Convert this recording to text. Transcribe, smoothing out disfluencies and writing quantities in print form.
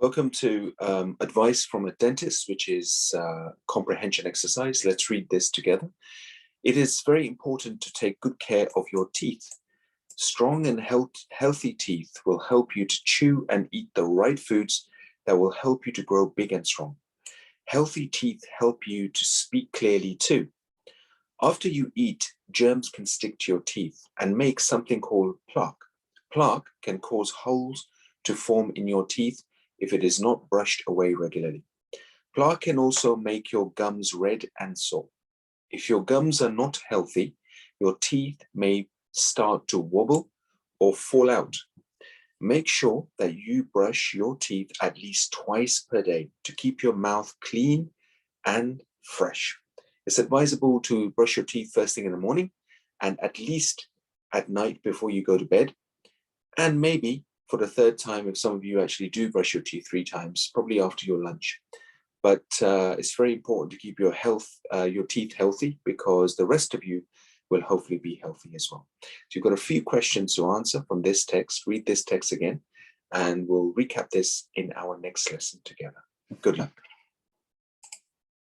Welcome to advice from a dentist, which is comprehension exercise. Let's read this together. It is very important to take good care of your teeth. Strong and healthy teeth will help you to chew and eat the right foods that will help you to grow big and strong. Healthy teeth help you to speak clearly too. After you eat, germs can stick to your teeth and make something called plaque. Plaque can cause holes to form in your teeth if it is not brushed away regularly. Plaque can also make your gums red and sore. If your gums are not healthy, your teeth may start to wobble or fall out. Make sure that you brush your teeth at least twice per day to keep your mouth clean and fresh. It's advisable to brush your teeth first thing in the morning and at least at night before you go to bed, and maybe for the third time if some of you actually do brush your teeth 3 times, probably after your lunch. But it's very important to keep your teeth healthy, because the rest of you will hopefully be healthy as well. So you've got a few questions to answer from this text. Read this text again, and we'll recap this in our next lesson together. Good luck.